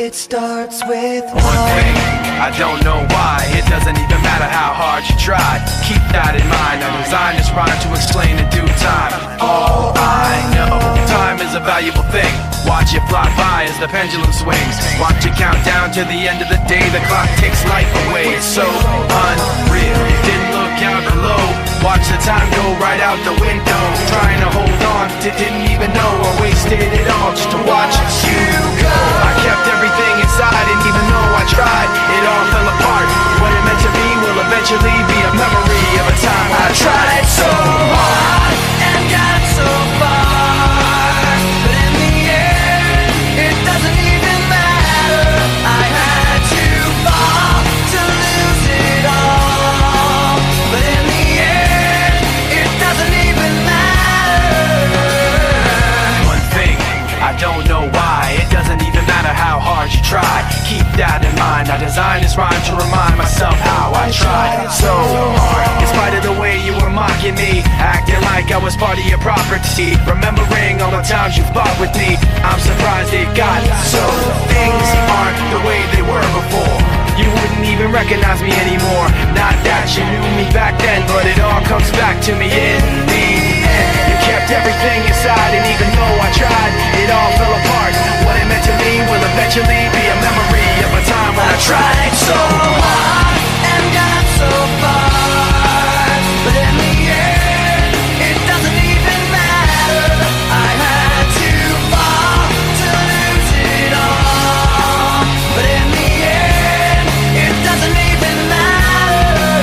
it starts with one thing, I don't know why. It doesn't even matter how hard you try. Keep that in mind. I designed this rhyme to explain in due time. All I know, time is a valuable thing. Watch it fly by as the pendulum swings. Watch it count down to the end of the day. The clock takes life away. It's so unreal. Didn't look out below. Watch the time go right out the window. Trying to hold on to didn't even know I wasted it all just to watch you go. I kept everything inside, and even though I tried, it all fell apart. What it meant to be will eventually be a memory of a time I tried so hard and got so far, but in the end, it doesn't even matter. I had to fall to lose it all, but in the end, it doesn't even matter. One thing, I don't know why. It doesn't even matter how hard you try. Keep that in mind. I designed this rhyme to remind myself how I tried so hard. In spite of the way you were mocking me, acting like I was part of your property, remembering all the times you fought with me, I'm surprised it got so. Things aren't the way they were before. You wouldn't even recognize me anymore. Not that you knew me back then, but it all comes back to me in the end. You kept everything inside, and even though I tried, it all fell apart. What it meant to me will eventually be a memory of a time when I tried so hard and got so far, but in the end, it doesn't even matter. I had to fall to lose it all, but in the end, it doesn't even matter.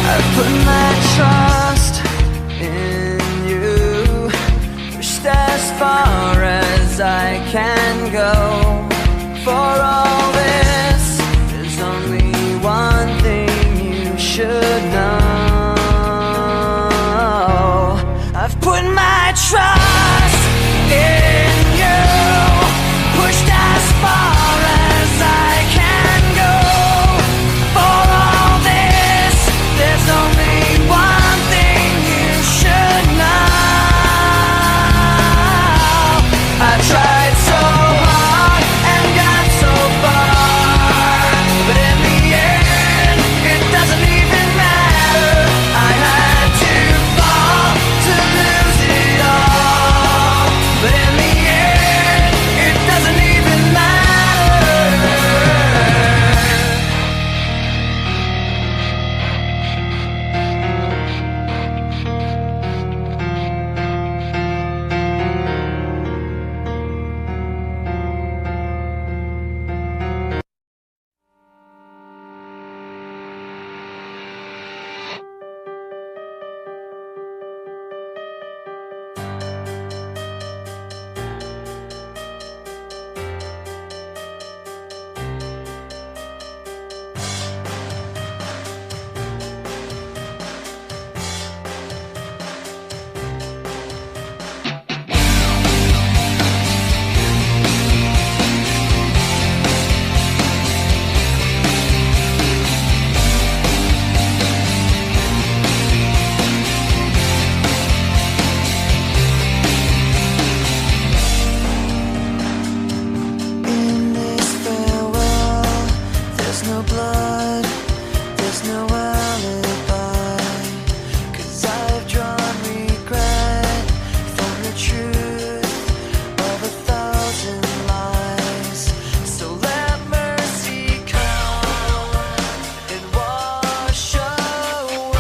I put my trust in you, pushed as far as I can go. For all this, there's only one thing you should know. I've put my trust in you, pushed as far as I can go. For all this, there's only one thing you should know. I tried so hard and got so far, but in the end, it doesn't even matter. I had to fall to lose it all, but in the end, it doesn't even matter. In this farewell, there's no blood, there's no alibi, 'cause I've drawn regret from the truth of 1,000 lies. So let mercy come and wash away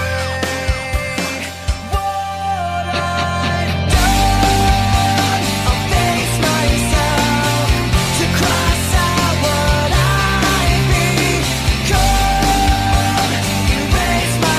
what I've done. I'll face myself to cross out what I become. Erase my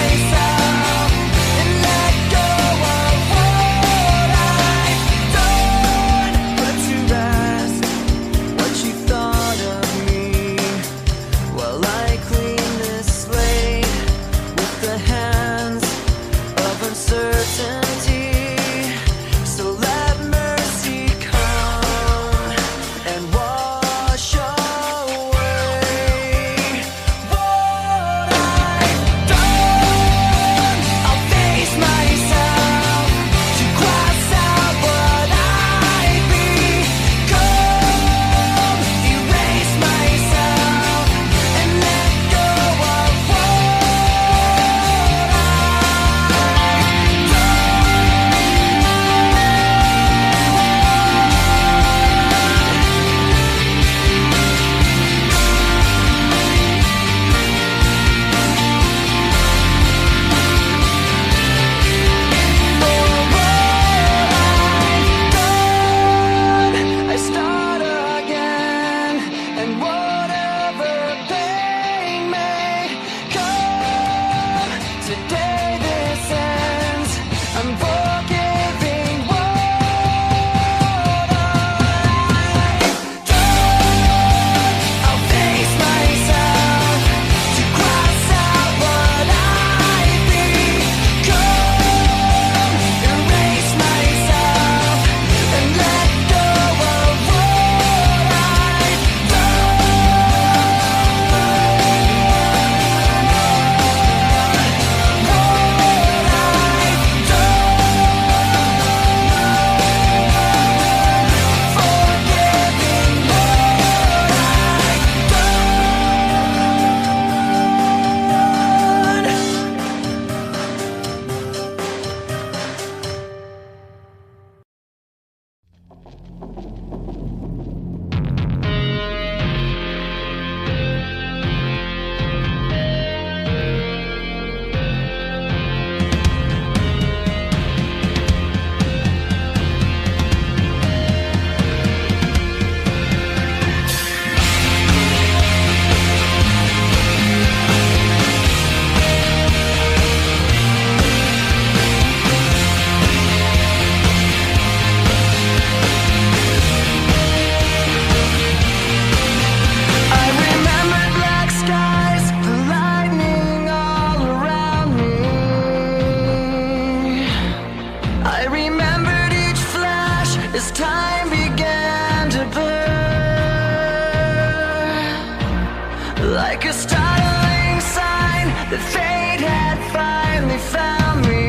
that fate had finally found me,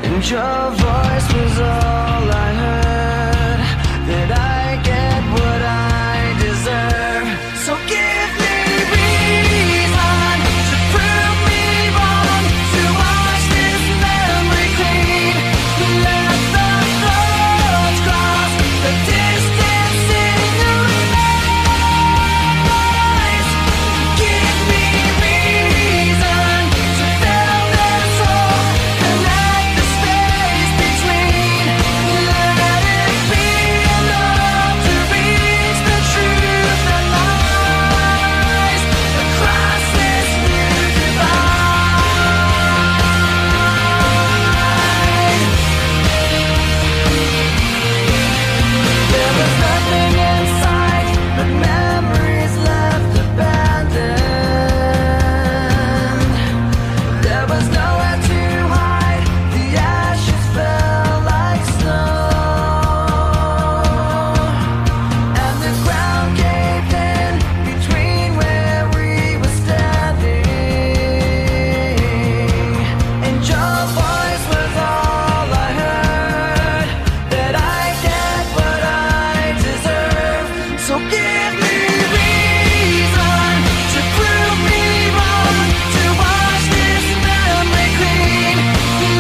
and your voice was all I heard, that I get what I deserve. So give me reason to prove me wrong, to wash this memory clean, let the thoughts cross the distance in your eyes. Give me reason to fill this hole, connect the space between. Let it be enough to reach the truth that lies across this new divide. There was nothing inside but memories left abandoned. There was nowhere to hide, the ashes fell like snow, and the ground caved in between where we were standing, and your voice was all I heard, that I get what I deserve. So give me reason to prove me wrong, to wash this memory clean,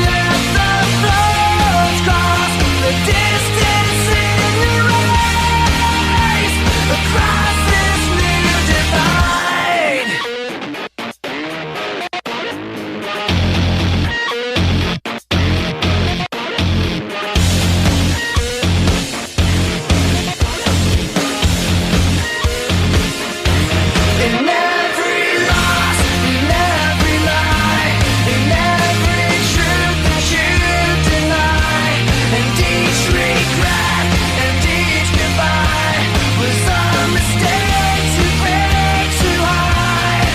let the thoughts cross the distance in your eyes across this new divide. In every loss, in every lie, in every truth that you deny, and each regret and each goodbye was a mistake to break too high,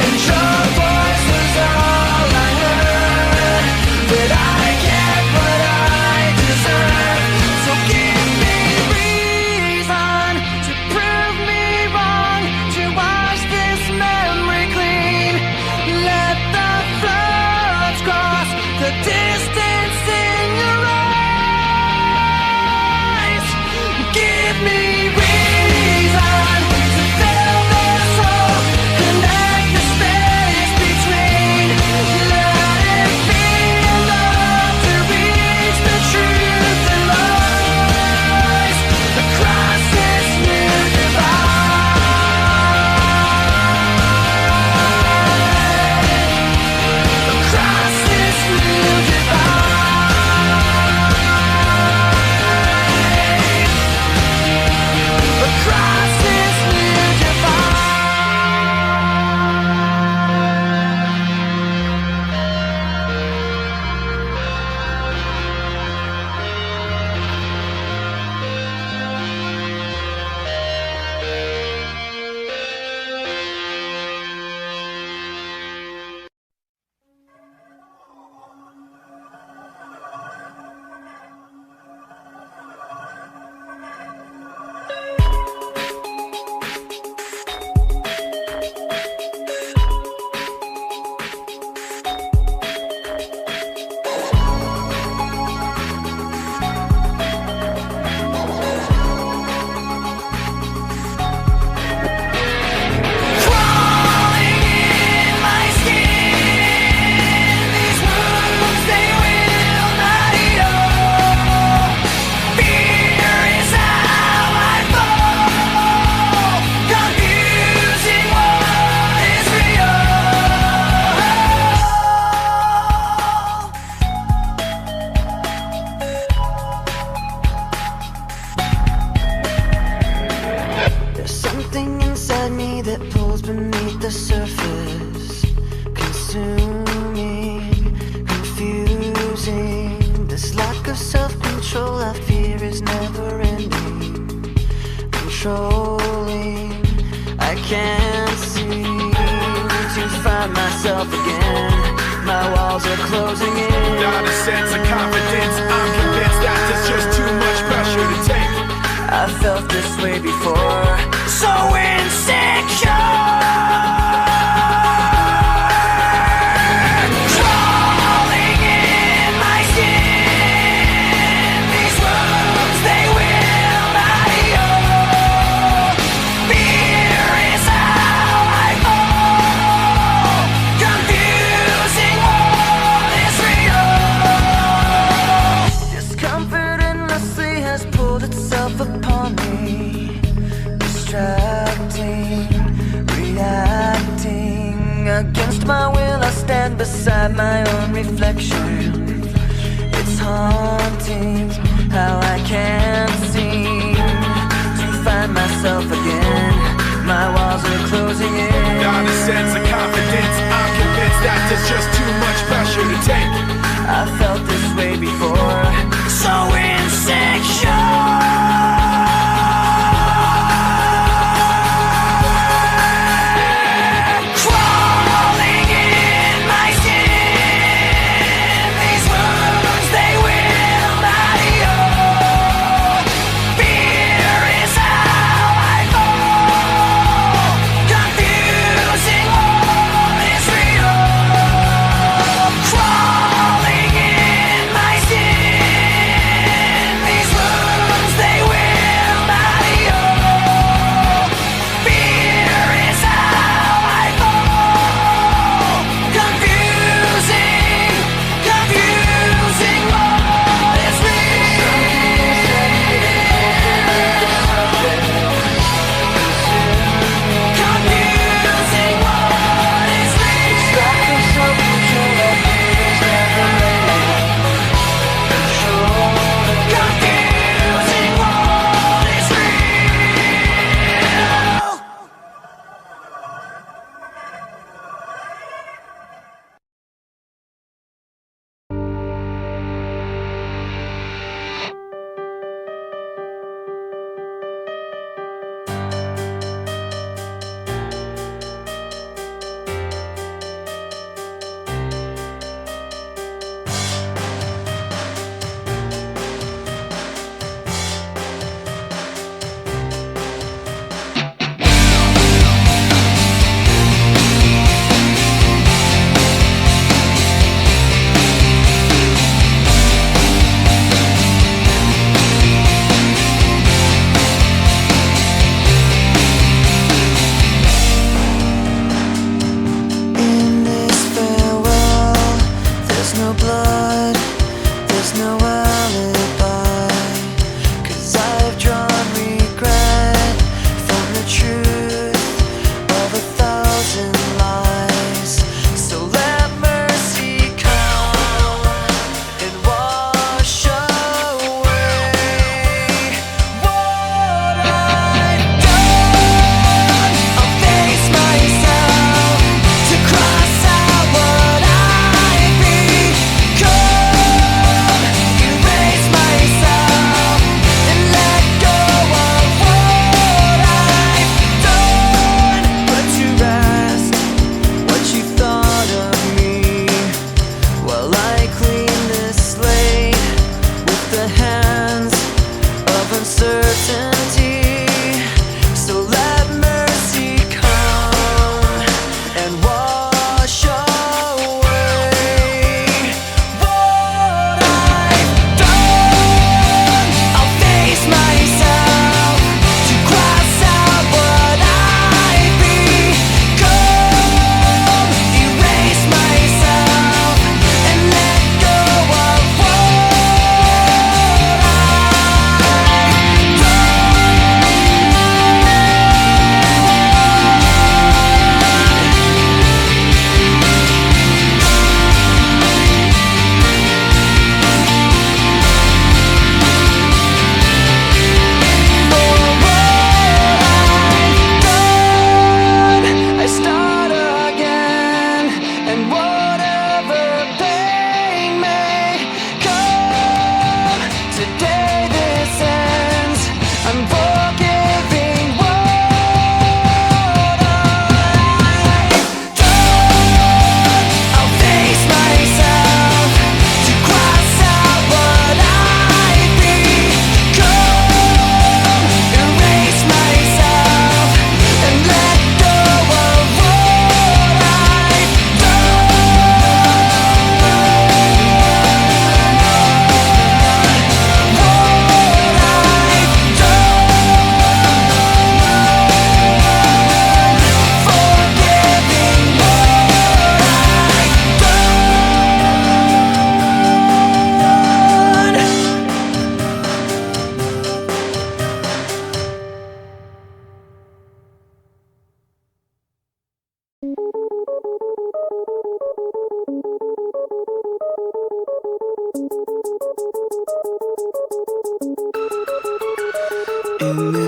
and your voice was all I heard, that I get what I deserve. So give me reason to prove me wrong, to wash this memory clean, let the floods cross the distance in your eyes. Give me reason to fill this hole, connect the space between. Let it be enough to reach the truth that lies across this new divide. Across this new divide. Across this new divide. Crawling in my skin, these wounds they will not heal. Fear is how I fall, confusing what is real. There's something inside me that pulls beneath the surface, consuming, confusing. This lack of self-control I fear is never ending, controlling. I can't seem to find myself again. My walls are closing in. Without a sense of confidence, I'm convinced that there's just too much pressure to take. I felt this way before, so insecure. my will, I stand beside my own reflection. It's haunting how I can't seem to find myself again. My walls are closing in. Not a sense of confidence, I'm convinced that there's just too much pressure to take. I felt this way before, so insecure. Confused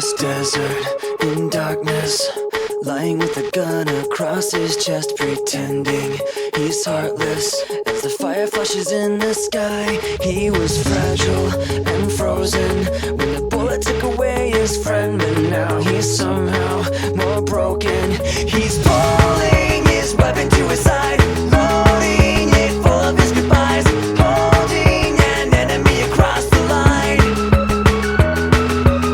this desert in darkness, lying with a gun across his chest, pretending he's heartless. As the fire flashes in the sky, he was fragile and frozen when the bullet took away his friend. But now he's somehow more broken. He's pulling his weapon to his side, loading it full of his goodbyes, holding an enemy across the line.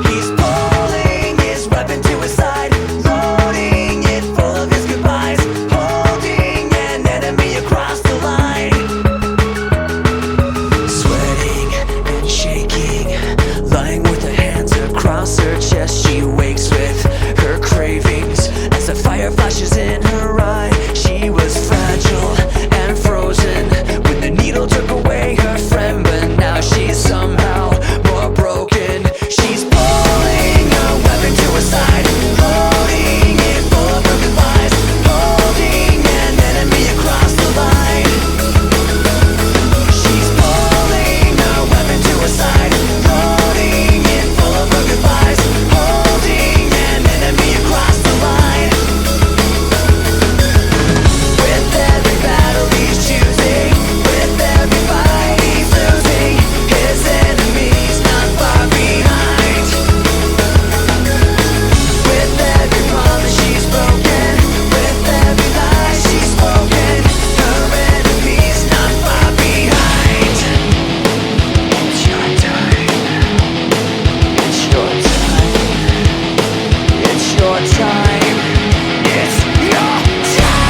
He's pulling his weapon to his side, loading it full of his goodbyes, holding an enemy across the line. Sweating and shaking, lying with her hands across her chest, she wakes with her cravings as the fire flashes in her eye. She was fragile and frozen when the needle took away her friend, but now she's somehow more broken. She's pulling her weapon to her side, loading it full of her goodbyes, holding an enemy across the line. She's pulling her weapon to her side, loading it full of her goodbyes, holding an enemy across the line. With every battle he's choosing, with every fight he's losing, his enemies not far behind. With every promise she's broken, with every lie she's spoken, her enemies not far behind. It's your time. It's your time. It's your time. It's your time.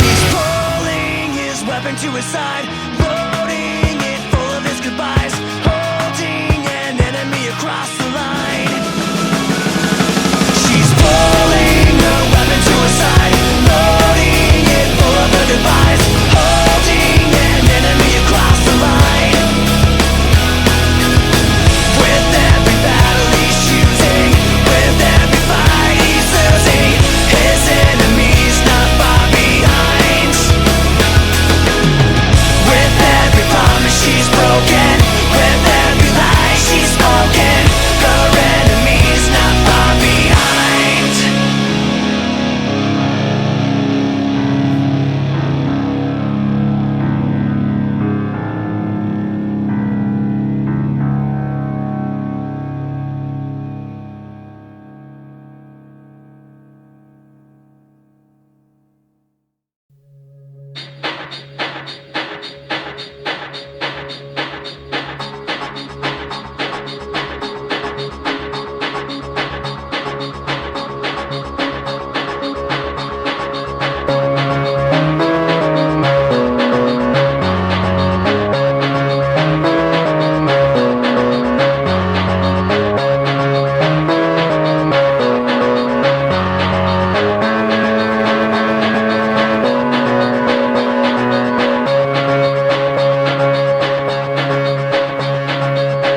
He's pulling his weapon to his side, loading it full of his goodbyes, holding an enemy across the line. She's pulling her weapon to her side, loading it full of her goodbyes, holding an enemy across the line. With every battle he's choosing, with every fight he's losing, his enemies not far behind. With every promise she's broken, with every lie she's spoken, her enemies not far behind.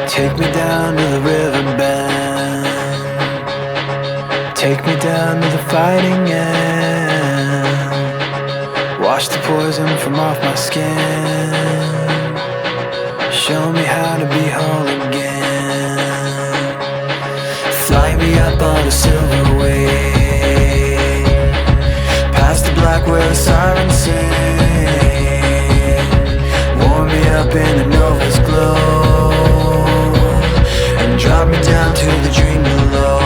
Take me down to the riverbend, take me down to the fighting end, wash the poison from off my skin, show me how to be whole again. Fly me up on a silver wave, past the black where the sirens sing, warm me up in the nova's glow, drop me down to the dream below.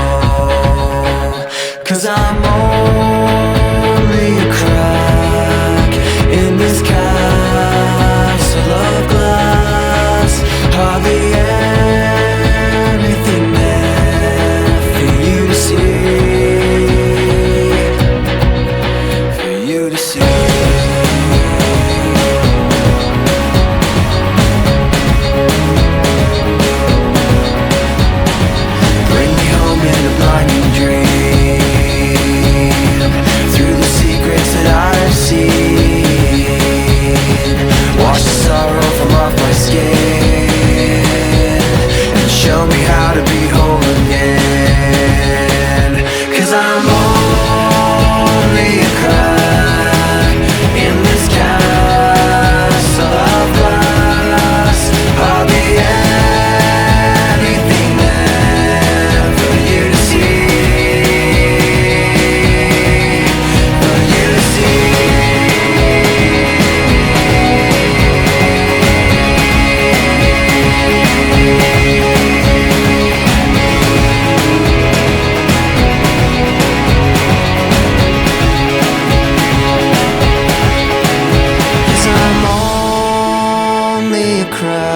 'Cause I'm only a crack in this castle of glass, hardly anything there for you to see.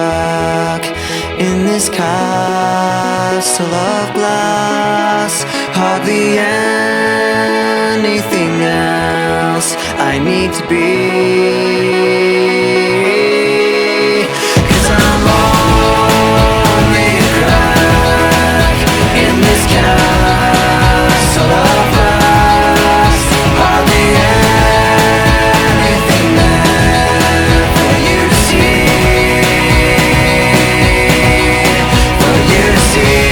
stuck in this castle of glass. Hardly anything else I need to be, 'cause I'm only a crack in this castle of glass. Hardly anything there for you to see, for you to see.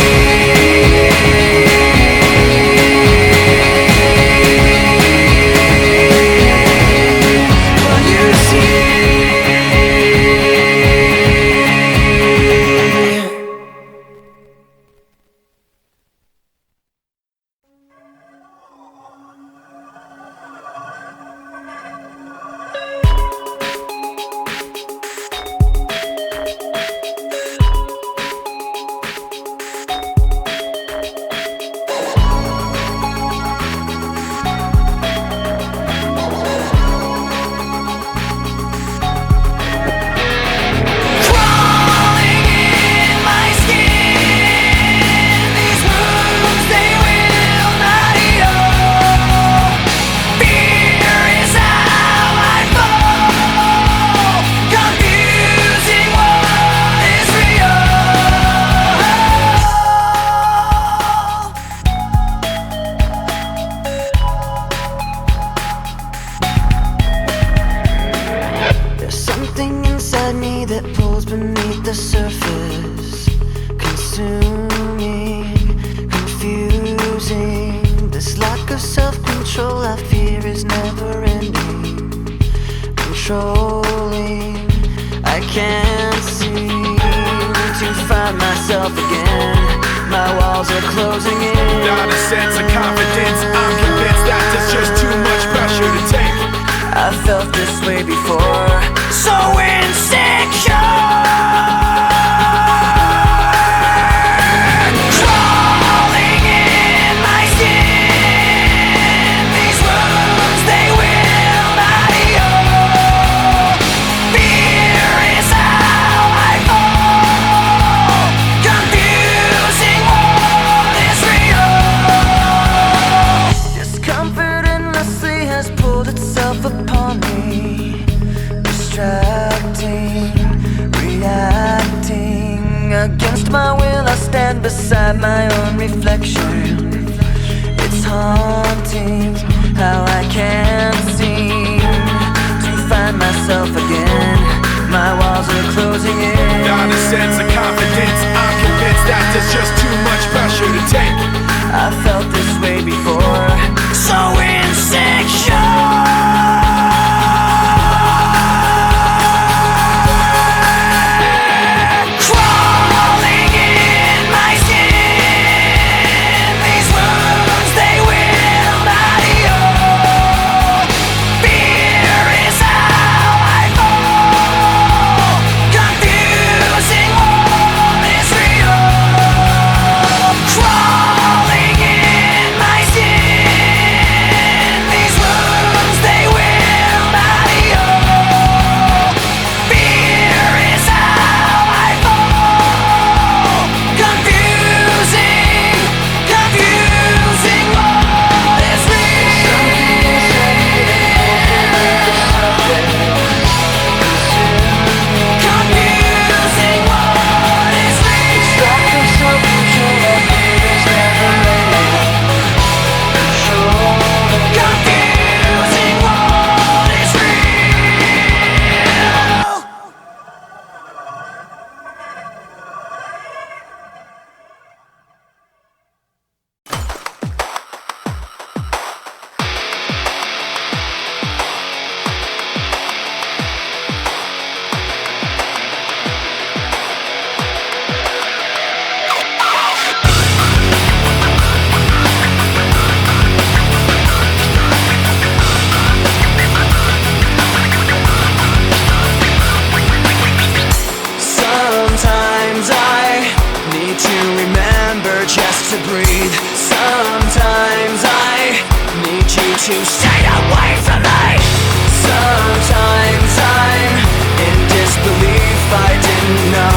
I didn't know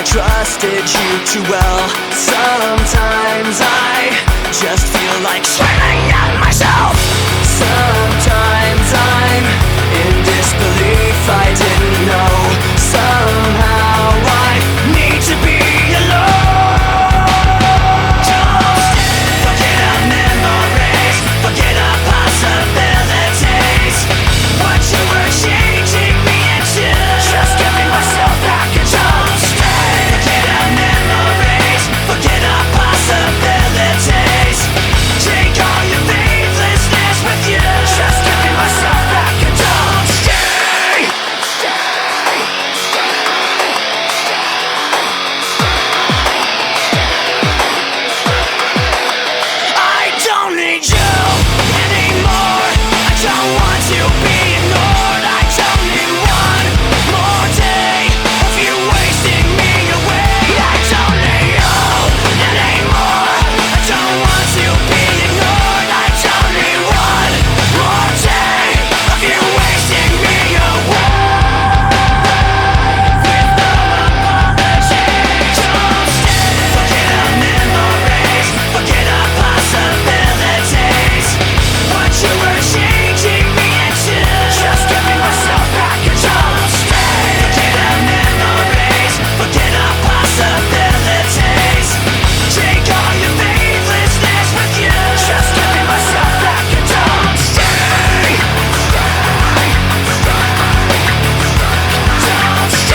trusted you too well. Sometimes I just feel like screaming at myself. Sometimes I'm in disbelief, I didn't know. Somehow I need to be alone. Forget our memories, forget our possibilities. What you were changing me into, just giving myself back and don't stay. Forget our memories, forget our possibilities. Take all your faithlessness with you, just giving myself back and don't stay. I don't need you anymore. I don't want to be ignored. I don't need one more day of you wasting me away. I don't need you anymore. I don't want to be ignored. I don't need one more day of you wasting me away. With no apology, don't stay. Forget our memories, forget our possibilities. What you were changing me into, just giving myself back and don't stay. Forget our memories, forget our possibilities. Take all your faithlessness with you, just giving myself back and don't stay. Don't stay. Don't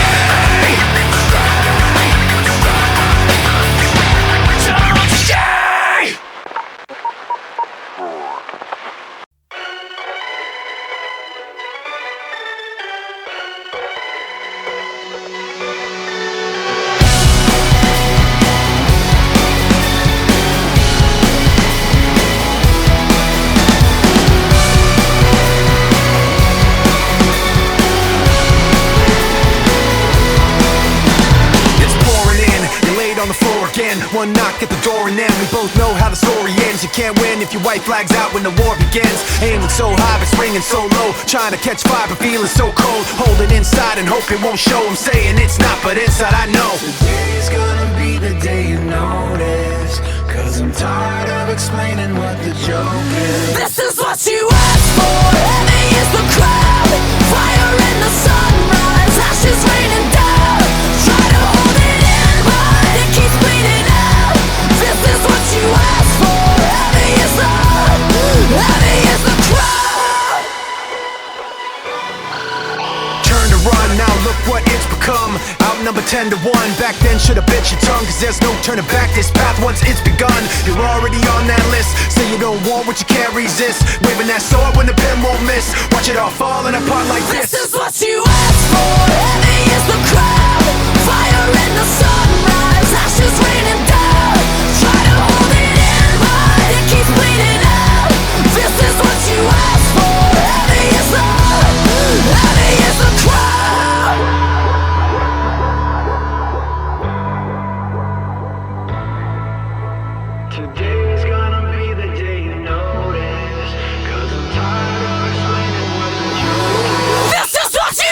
stay. It's pouring in, you're laid on the floor again. One knock at the door and then we both know how the story ends. You can't win if your white flag's out when the war begins. Aiming so high but swinging so low, trying to catch fire but feeling so cold. Holding inside and hope it won't show. I'm saying it's not, but inside I know. Today's gonna be the day you notice, 'cause I'm tired of explaining what the joke is. This is what you asked for. Heavy is the crowd, fire in the sunrise, ashes raining down. Try to hold it in, but it keeps bleeding out. This is what you asked for. Heavy is the crowd. Turn to run, now look what it's become. Outnumbered 10 to 1, back then should've bit your tongue. 'Cause there's no turning back, this path once it's begun. You're already on that list, say you don't want what you can't resist. Waving that sword when the pen won't miss. Watch it all falling apart like this. This is what you asked for. Heavy is the crowd, fire in the sunrise, ashes raining down. Try to hold it in, but it keeps bleeding out. This is what you asked for. Heavy is the crowd. Today's gonna be the day you notice, 'cause I'm tired of explaining what the joke is. This is what you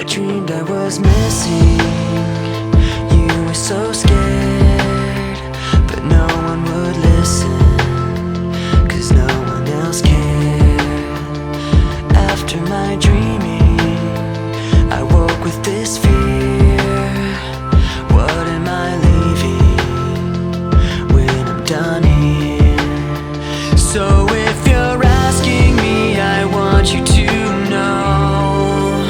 dreamed I was missing. You were so scared, but no one would listen, 'cause no one else cared. After my dreaming, I woke with this fear. What am I leaving when I'm done here? So if you're asking me, I want you to know,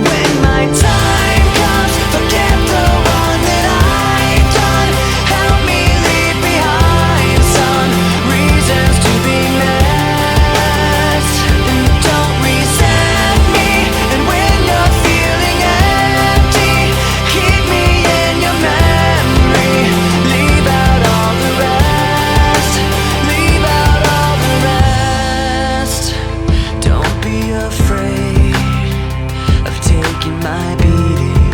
when my time comes, forget the wrong that I've done. Help me leave behind some reasons to be met. And don't resent me. And when you're feeling empty, keep me in your memory. Leave out all the rest. Leave out all the rest. Don't be afraid of taking my beating,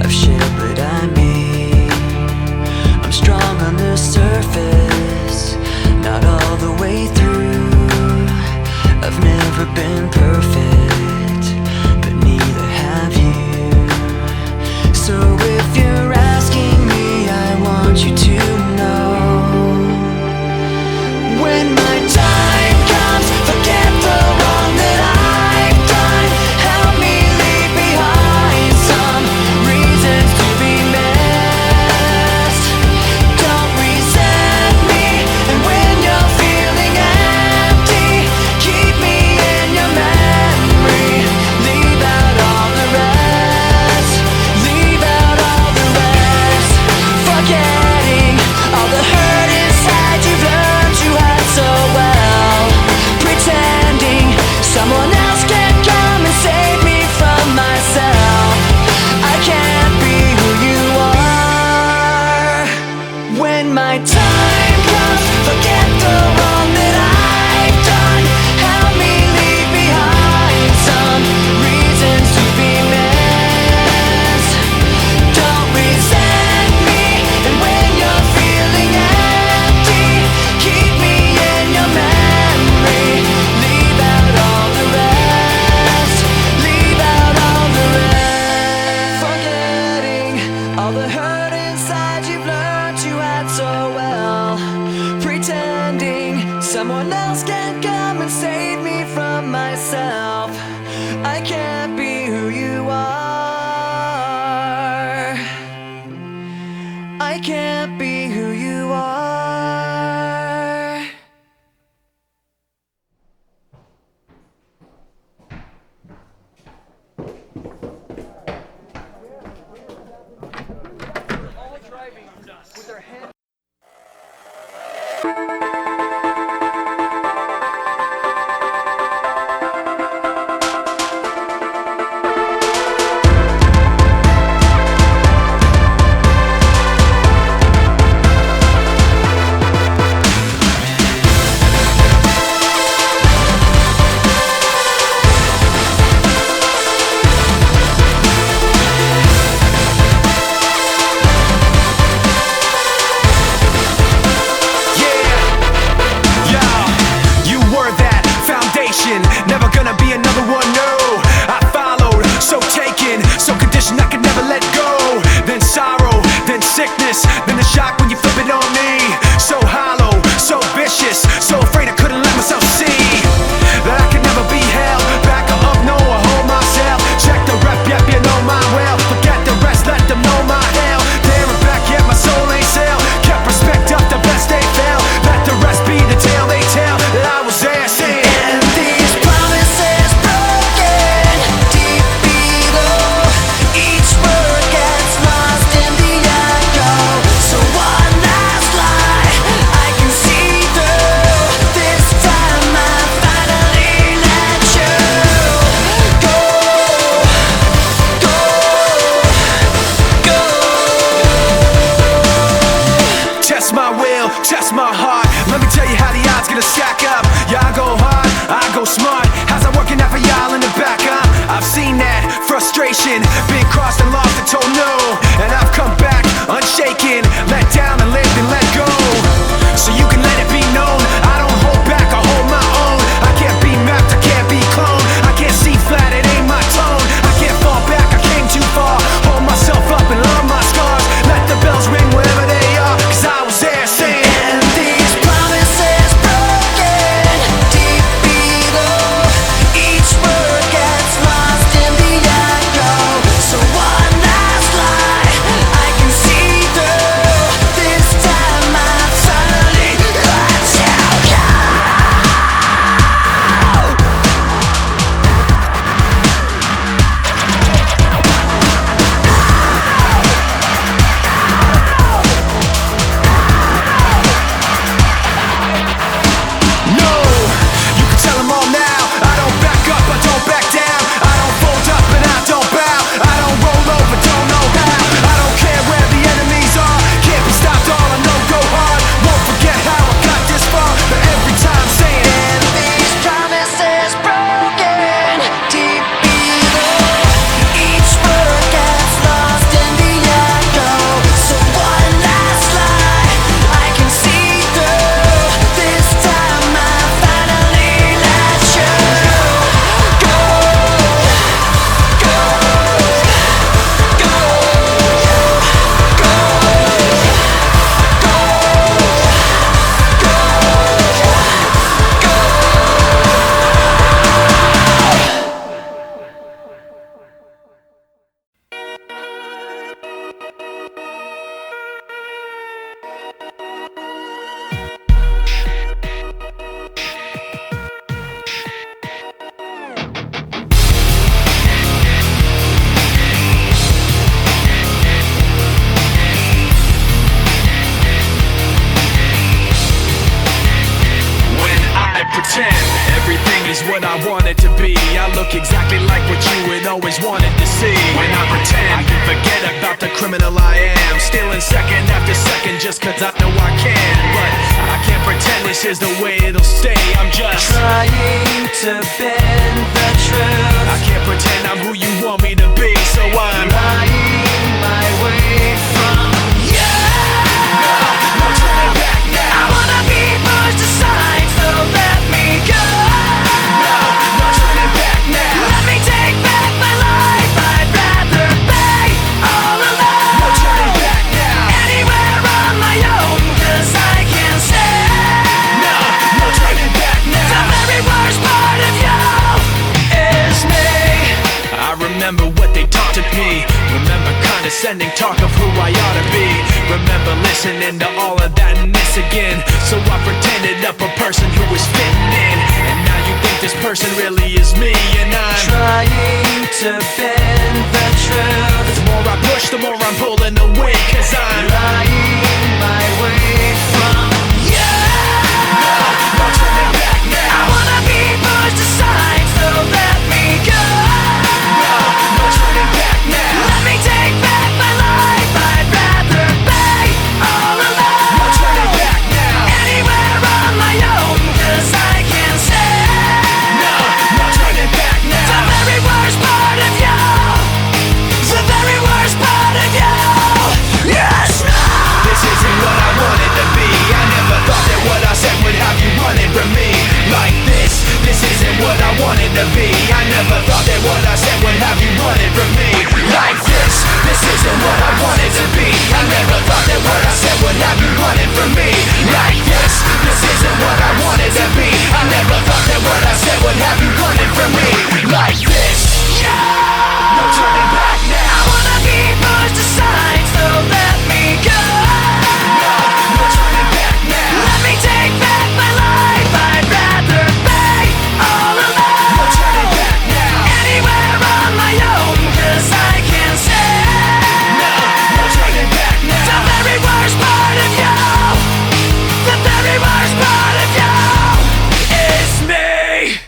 of shit that I made. I'm strong on the surface, not all the way through. I've never been perfect, but neither have you. So if you're asking me, I want you to know, when my time comes, forget the wrong that I've done. Help me leave behind some reasons to be missed. Don't resent me. And when you're feeling empty, keep me in your memory. Leave out all the rest. Leave out all the rest. Forgetting all the hurt inside you've learned you had so well. Pretending someone else can come and save me from myself. I can't be who you are. When my time comes, forget the wrong that I've done. Help me leave behind some reasons to be missed. Don't resent me. And when you're feeling empty, keep me in your memory. Leave out all the rest. Leave out all the rest. Forgetting all the hurt inside you've learned you had so well. Pretending someone else can come and save me from myself. I can't be who you are. I can't be who you are. Never gonna be another one, no. I followed, so taken, so conditioned I could never let go. Then sorrow, then sickness, then the shock when you flip it on me. So hollow, so vicious, so afraid I couldn't let myself see that I could never be held back or up, no, I hold myself. Check the rep, yep, you know my well. Forget the rest, let them know my hell. There and back, yet my soul ain't sell. Kept respect up, the best they fail. Let the rest be the tale they tell that I was there saying. And these promises broken deep below, each word gets lost in the echo. So one last lie I can see through. This time I finally let you go, go, go. Test my will, test my heart. Let me tell you how the odds gonna stack up. Yeah, I go hard, I go smart. How's that working out for y'all in the back, huh? I've seen that frustration, been crossed and lost and told no. And I've come back unshaken, let down and lived and let go. So you can let it be known, I don't hold back, I hold my own. I can't be mapped, I can't be cloned. I can't see flat, it ain't my tone. look exactly like what you had always wanted to see. When I pretend I can forget about the criminal I am, stealing second after second just cause I know I can. But I can't pretend this is the way it'll stay. I'm just trying to bend the truth. I can't pretend I'm who you want me to be, so I'm lying my way from you. No turning back now. I wanna be pushed aside, so let me go. No turning back now. Let me take back my life. I'd rather be all alone. No turning back now. Anywhere on my own, cause I can say No turning back the now. very worst part of you is me. I remember what they taught to me. Remember condescending talk of who I ought to be. Remember listening to all of that and this again. So I pretended up a person who was fitting in. And now you think this person really is me. And I'm Trying to bend the truth. the more I push, the more I'm pulling away. Cause I'm Lying my way from you. no turning back I now. wanna be pushed aside, so let me go. No turning back now. Let me take back my life. I'd rather be all No alone. turning back now. Anywhere on my own, cause I can say No turning back the now. very worst part of you. The very worst part of you. Yes, no. This isn't what I wanted to be. I never thought that what I said would have you running from me like this. This isn't what I wanted to be. I never thought that what I said would have you running from me like this. This isn't what I wanted to be. I never thought that what I said would have you running from me like this. This isn't what I wanted to be. I never thought that what I said would have you running from me like this. No turning back I now. wanna be pushed aside, so let me go. No turning back now. Let me take back my life. I'd rather be all No alone. turning back now. Anywhere on my own, cause I can say No turning back the now. very worst part of you. The very worst part of you is me.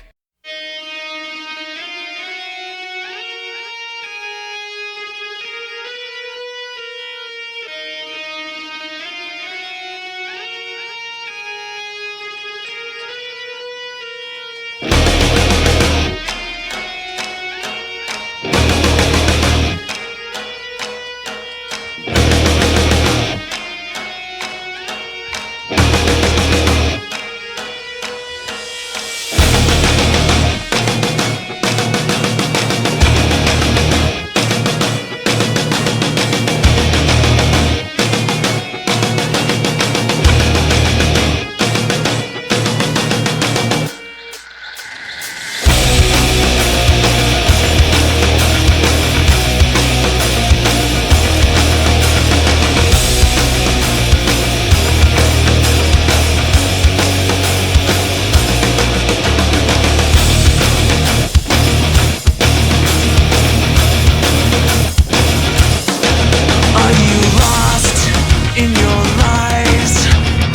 Are you lost in your lies?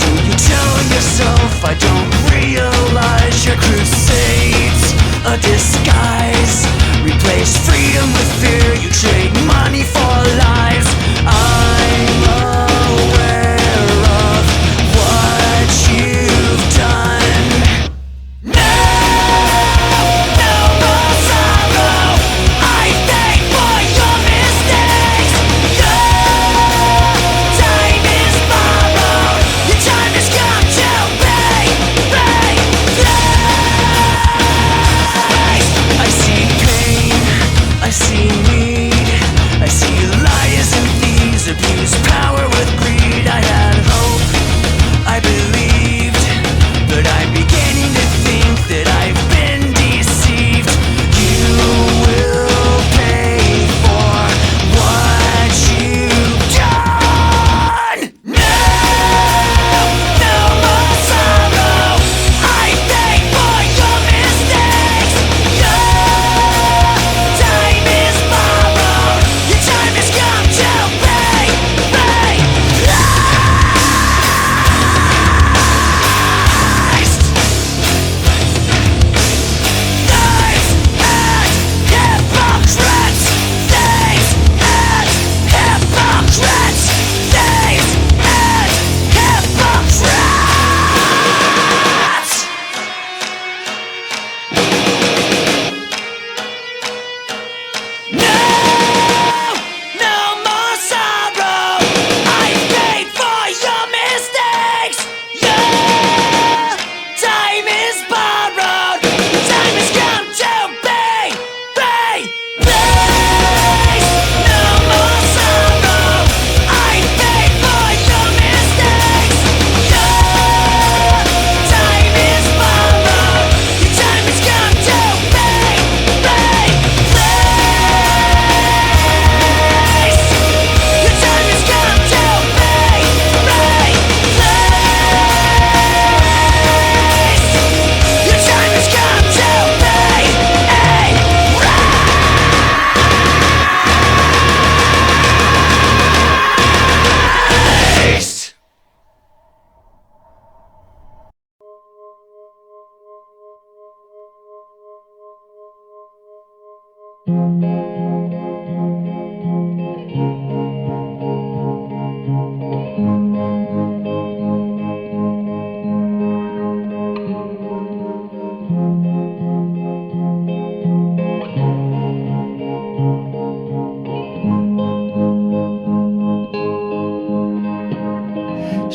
Do you tell yourself I don't realize your crusades a disguise? Replace freedom with fear, you trade money for lives. I'm aware of what you've done. No more sorrow. I thank for your mistakes. Your time is borrowed. Your time has come to pay. I see pain. I see need. I see liars and thieves abuse power with greed. I had hope. I believed, but I'm beginning to think that I've been deceived. You will pay for what you've done. No more sorrow. I thank for your mistakes. Your time is borrowed. Your time has come to pay.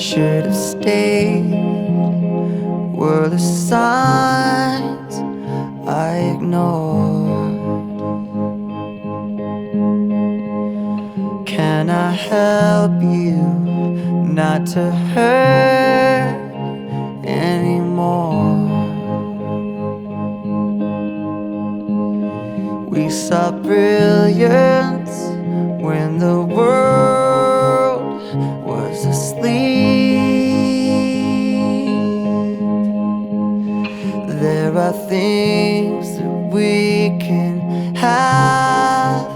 should have stayed were the signs I ignored. Can I help you not to hurt anymore? We saw brilliance when the world was asleep. There are things that we can have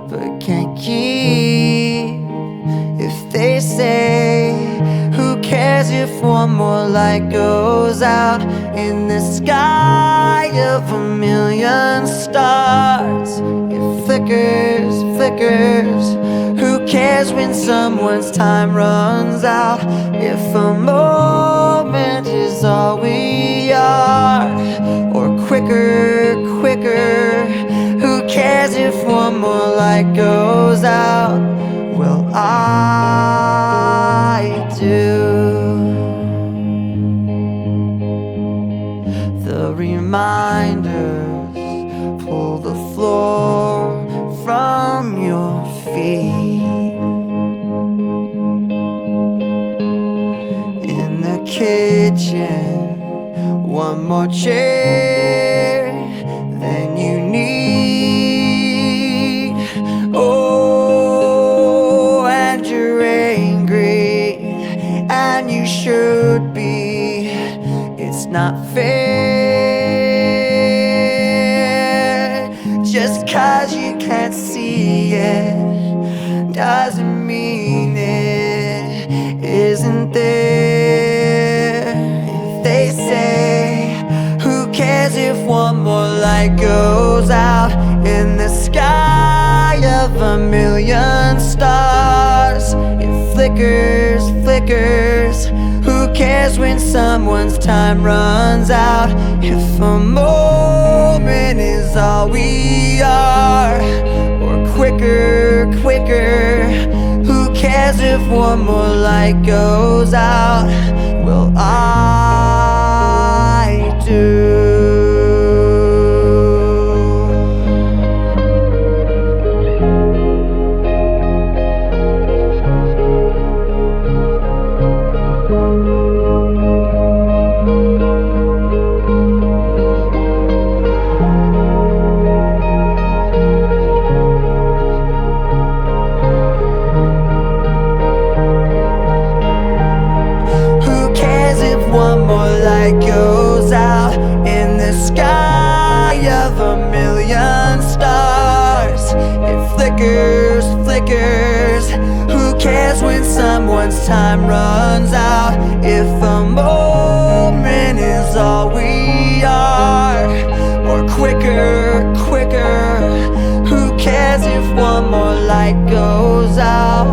but can't keep. If they say, who cares if one more light goes out in the sky of a million stars? It flickers, flickers. Who cares when someone's time runs out? If a moment is all we are, or quicker, quicker. Who cares if one more light goes out? Well, I do. The reminders pull the floor from your feet. In the kitchen, one more chair than you need. Oh, and you're angry, and you should be. It's not fair. Just 'cause you can't see it doesn't mean it isn't there. If they say, who cares if one more light goes out in the sky of a million stars? It flickers, flickers. Who cares when someone's time runs out? If a moment is all we are, or quicker, quicker. Who cares if one more light goes out? Well, I do. One more light goes out in the sky of a million stars. It flickers, flickers. Who cares when someone's time runs out? If a moment is all we are, or quicker, quicker. Who cares if one more light goes out?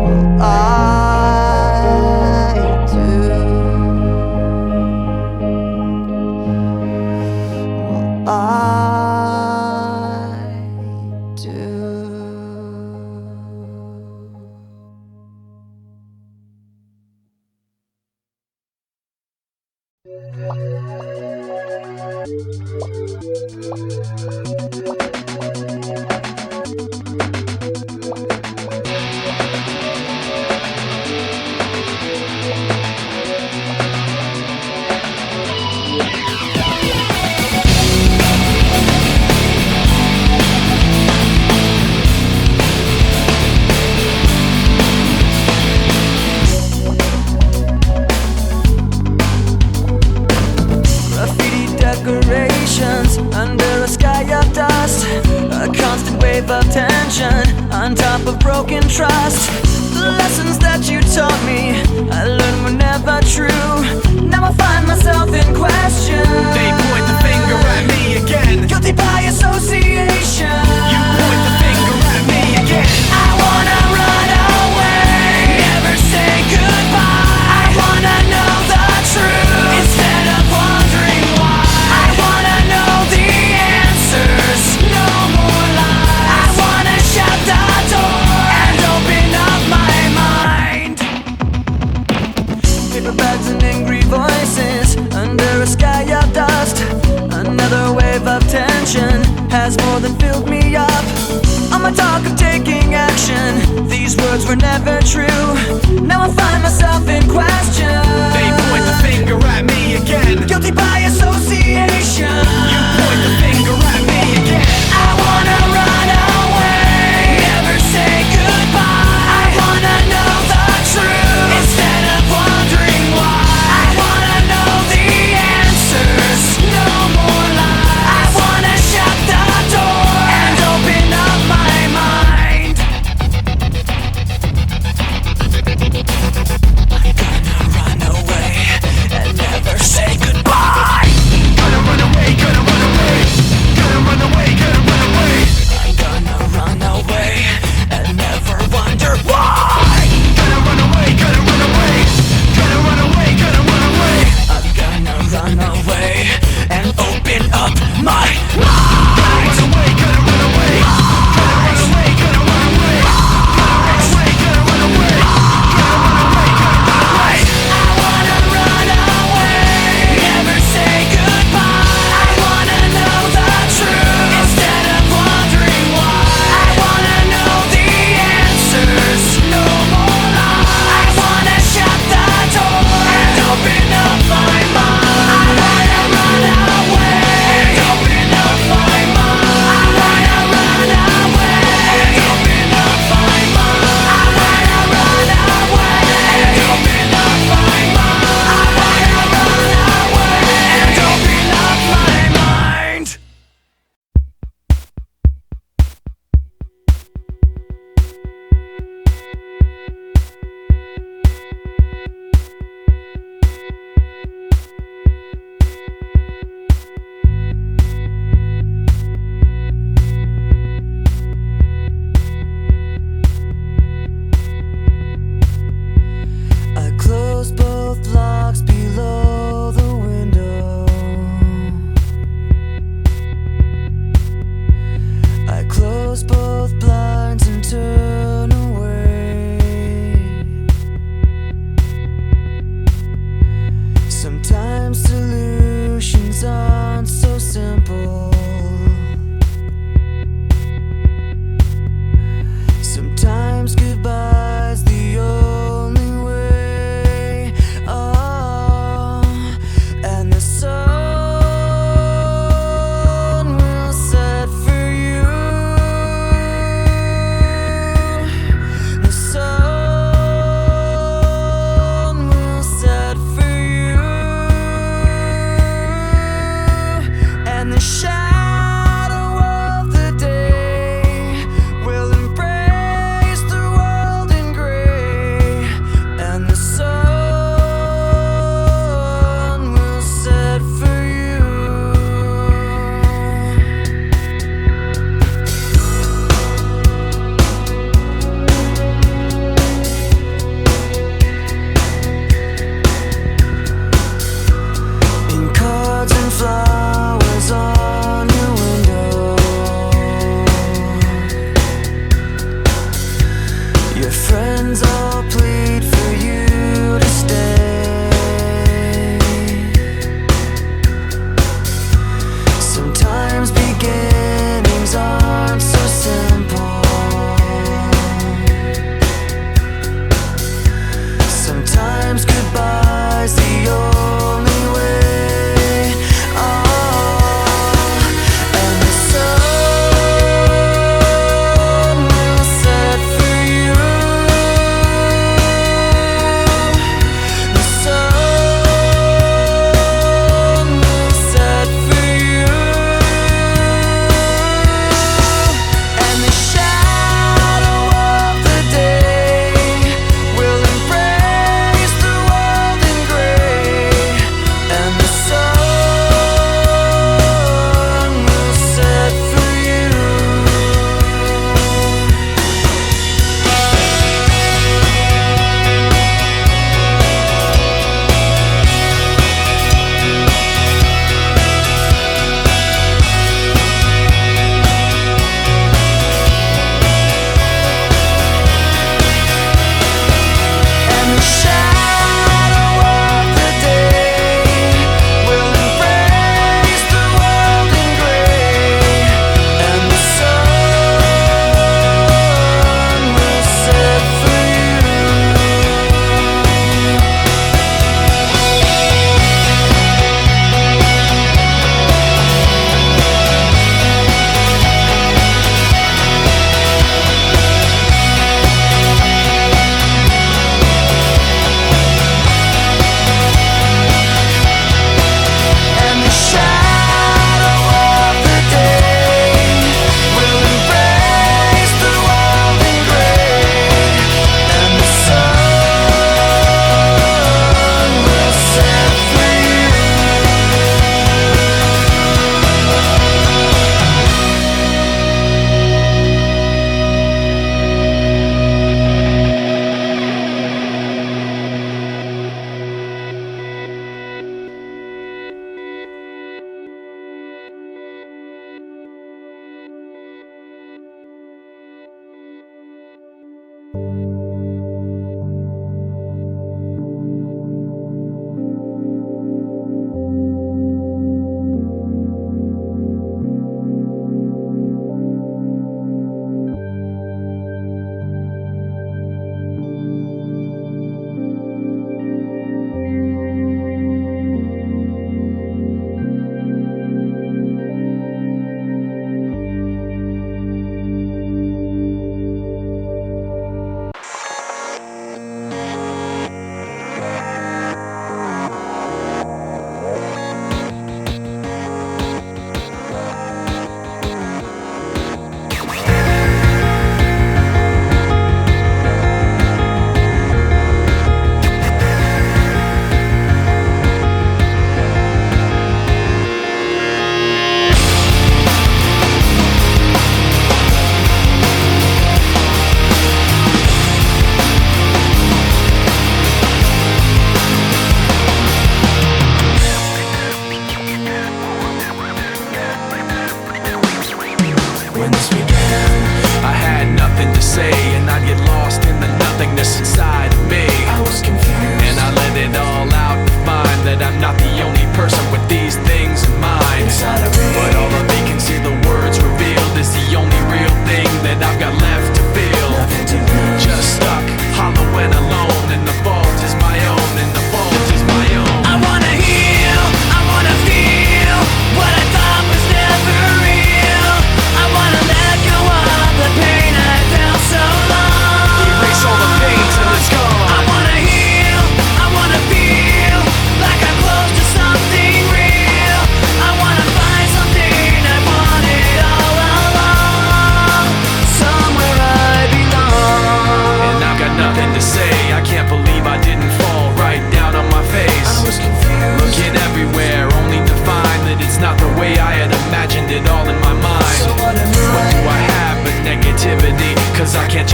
Well, I do. Decorations under a sky of dust, a constant wave of tension on top of broken trust. The lessons that you taught me, I learned were never true. Now I find myself in question. They point the finger at me again. Guilty by association. You point the finger at me again. I wanna run away, never say goodbye. I wanna know the truth instead of wondering why. I wanna know the answers, no more lies. I wanna shut the door and open up my mind. has more than filled me up. On my talk of taking action, these words were never true. Now I find myself in question. They point the finger at me again. Guilty by association. You point the finger at me again. I wanna run away, never say goodbye. I wanna know the truth instead of wondering why. I wanna know the answers, no more lies. I wanna shut the door and open up my mind. I'm gonna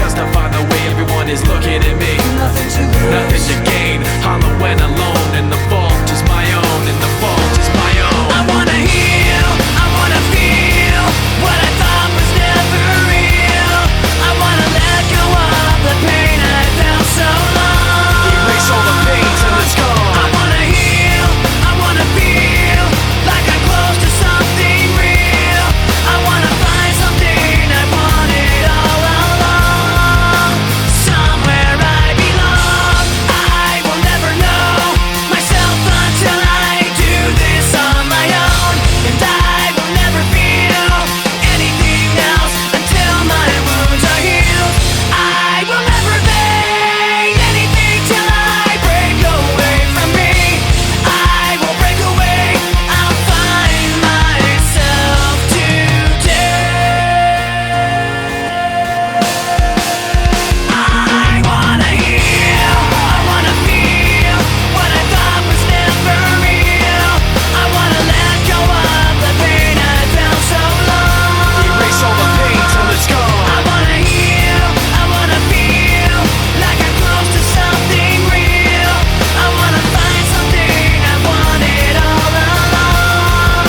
justify the way everyone is looking at me. Nothing to lose, Nothing to gain, hollow and alone, and the fault is my own, and the fault is my own. I wanna heal, I wanna feel what I thought was never real. I wanna let go of the pain I felt so long. Erase all the pain till it's gone. I wanna heal, I wanna feel like I'm close to something real. I wanna find something I wanted all along. Somewhere I belong. I will never know myself until I do this on my own. And I will never feel anything else until my wounds are healed. I will never make anything till I break away from me. I will break away, I'll find myself today. I wanna heal, I wanna feel what I thought was never real. I wanna let go of the pain I felt so long. Erase all the pain till it's gone. I wanna heal, I wanna feel like I'm close to something real. I wanna find something I wanted all along.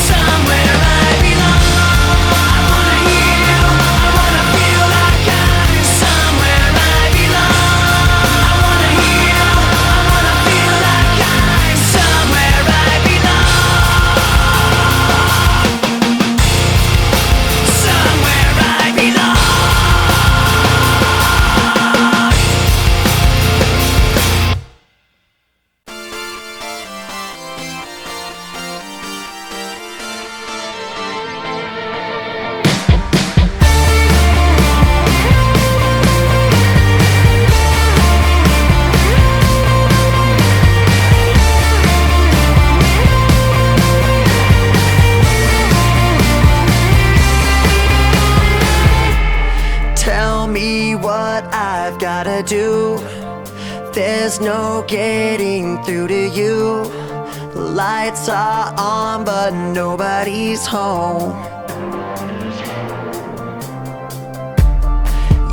Somewhere I belong. I wanna heal, I wanna feel like I'm somewhere I belong. I wanna heal, I wanna feel like I'm somewhere I belong. Somewhere I belong. tell me what I've gotta do. There's no getting through to you. Lights are on, but nobody's home.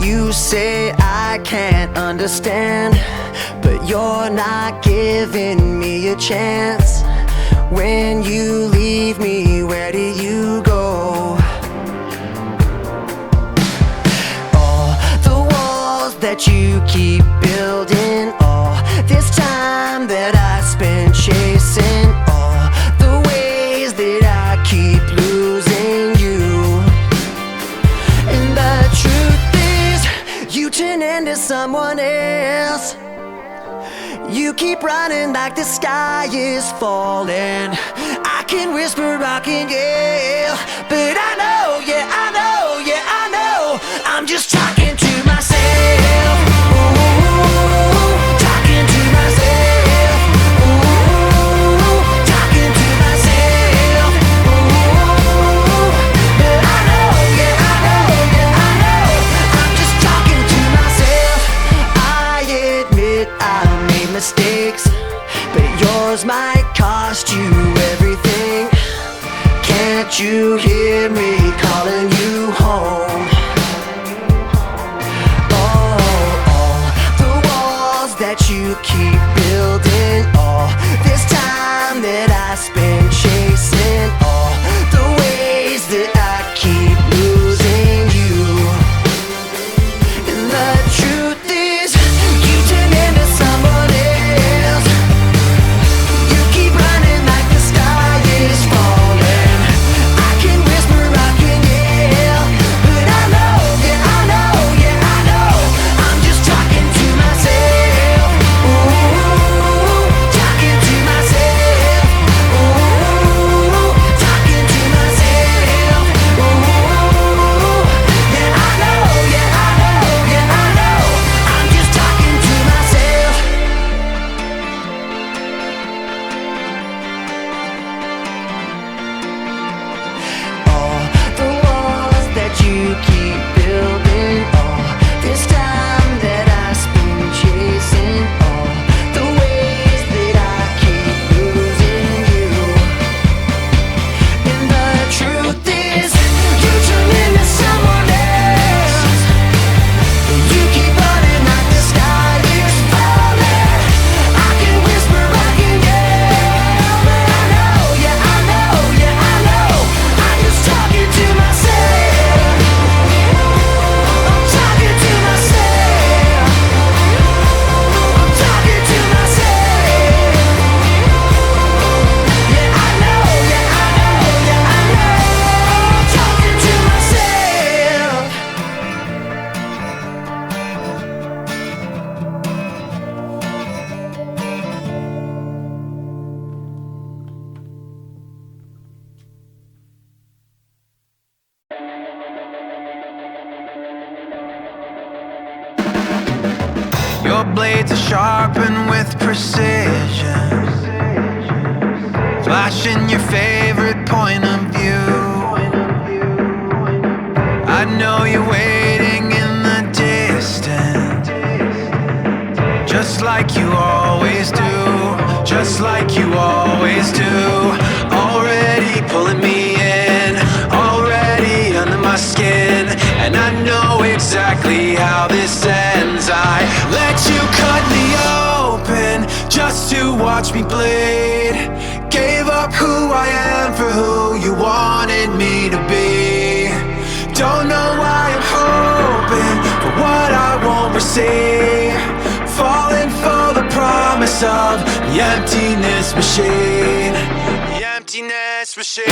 You say I can't understand, but you're not giving me a chance. When you leave me, where do you go? All the walls that you keep building, all this time that I spent chasing, all the ways that I keep losing you. And the truth is, you turn into someone else. You keep running like the sky is falling. I can whisper, I can yell, but I know, yeah, I know, yeah, I know, I'm just talking to myself. Ooh, talking to myself. Ooh, talking to myself. Ooh, but I know, yeah, I know, yeah, I know, I'm just talking to myself. I admit I made mistakes, but yours might cost you everything. Can't you hear me calling you home? Oh, all the walls that you keep building, all this time that I spend chasing, all the ways that I keep losing you. And the truth is, you turn into someone else. You keep running like the sky is falling. I can whisper, I can yell, but I know, yeah, I know, yeah, I know, I'm just talking to myself. Ooh, Your blades are sharpened with precision, flashing your favorite point of view. I know you're waiting in the distance, just like you always do, just like you always do. Already pulling me in, already under my skin, and I know exactly how this ends. I let you cut me open just to watch me bleed. Gave up who I am for who you wanted me to be. Don't know why I'm hoping for what I won't receive, falling for the promise of the emptiness machine. The emptiness machine.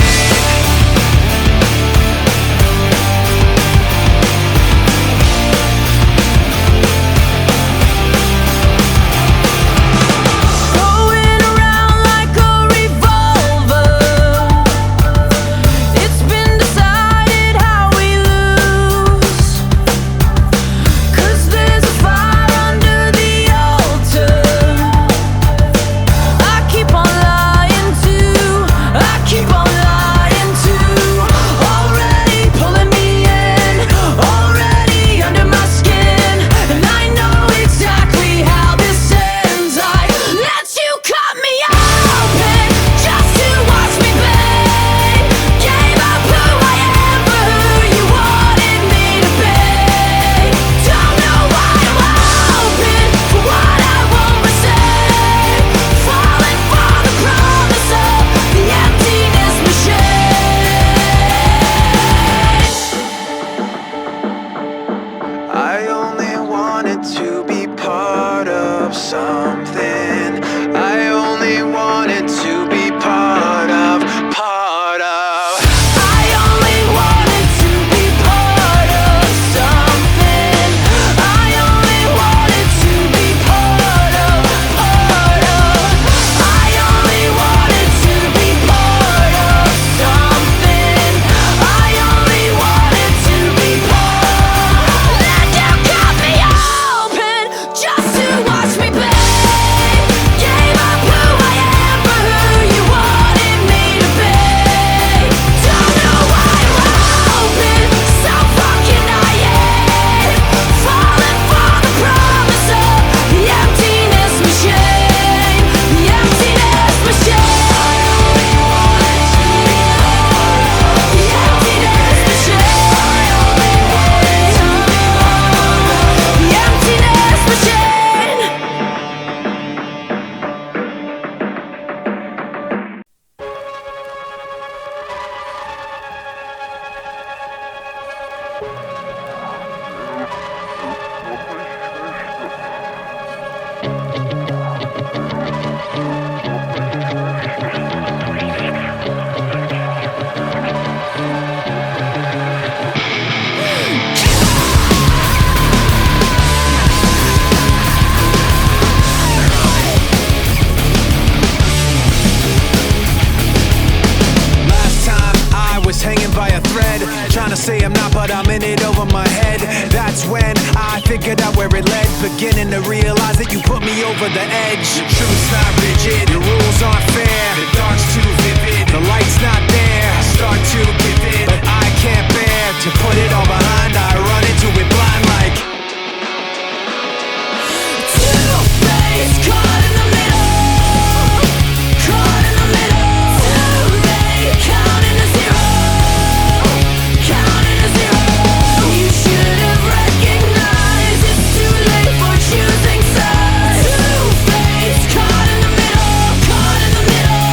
figured out where it led, beginning to realize that you put me over the edge. The truth's not rigid, the rules aren't fair, the dark's too vivid, the light's not there. I start to give in, but I can't bear to put it all behind. I run into it blind like two-faced, caught in the middle, caught in the middle. Too late, counting to zero, counting to zero. You should have recognized it's too late for choosing sides. Two-faced, caught in the middle, caught in the middle.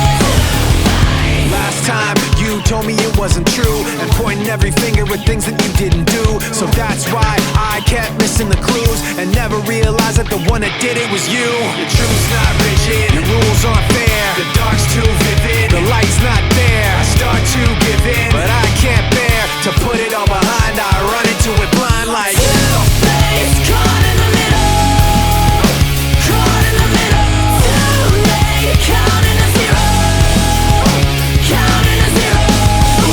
Last time you told me it wasn't true, and pointing every finger at things that you didn't do. So that's why I kept missing the clues, and never realized that the one that did it was you. Your truth's not rigid, your rules aren't fair, the dark's too vivid, the light's not there. I start to give in, but I can't bear to put it all behind. I run into it blind like two-faced, caught in the middle, caught in the middle. Too late, counting to zero, counting to zero.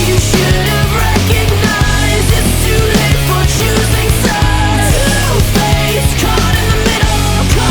You should have recognized it's too late for choosing sides. Two-faced, caught in the middle, caught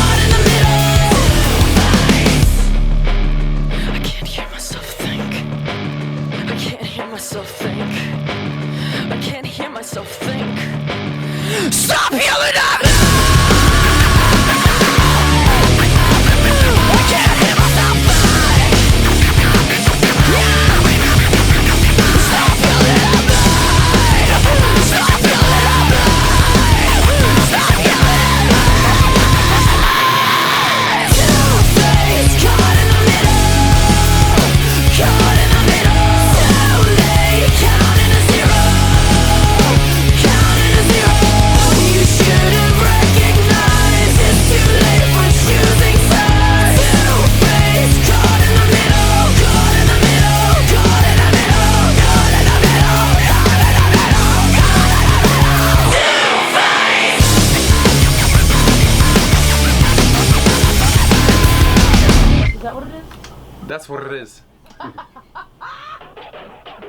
That's what it is.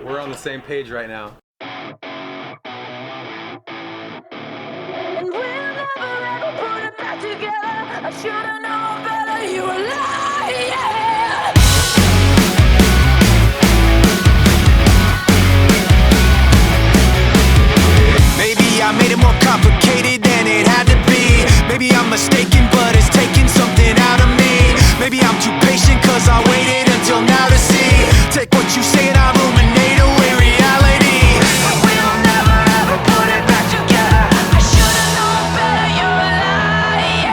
We're on the same page right now. And we'll never ever put it back together. I should've known better, you were lying. Maybe I made it more complicated than it had to be. Maybe I'm mistaken, but it's taking something out of me. Maybe I'm too patient, cause I waited until now to see. Take what you say and I ruminate away reality. We'll never ever put it back together. I should've known better, you were lying.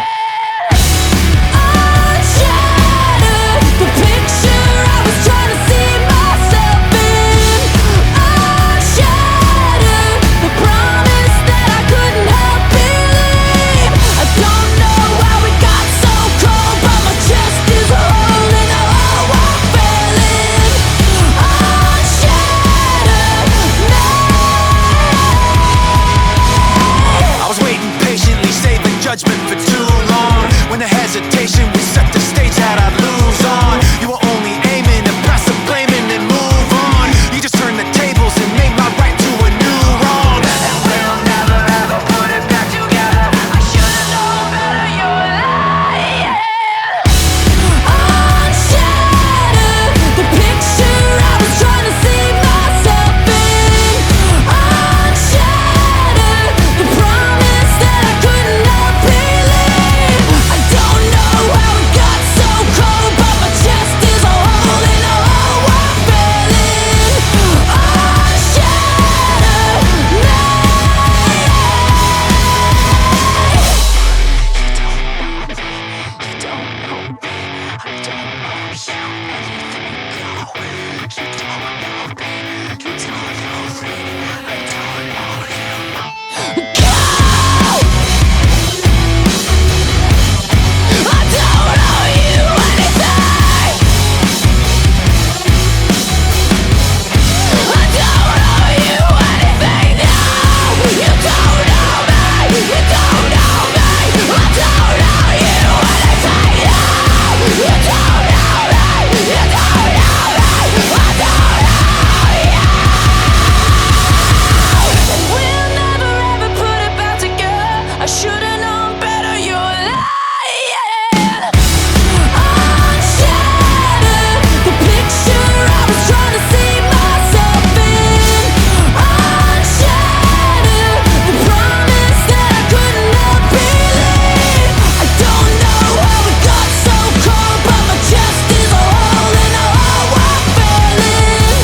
Unshattered, the picture I was trying to see myself in. Unshattered, the promise that I couldn't help believe. I don't know how we got so cold, but my chest is holding all I fell in. Unshattered, I was waiting patiently, saving judgment for too long. When the hesitation would set the stage that I'd lose on. You were only aiming to pass the blame and then move on. You just turned the tables and made my right to a new wrong. and we'll never ever put it back together. I should've known better, you were lying. Unshattered, the picture I was trying to see myself in. Unshattered, the promise that I couldn't help believe. I don't know how it got so cold, but my chest is holding all I fell in. Unshattered, we'll never ever put it back together. I should've known better, you were lying. Unshattered, the picture I was trying to see myself in. Unshattered, the promise that I couldn't help believe. I don't know how it got so cold, but my chest is holding all I fell in.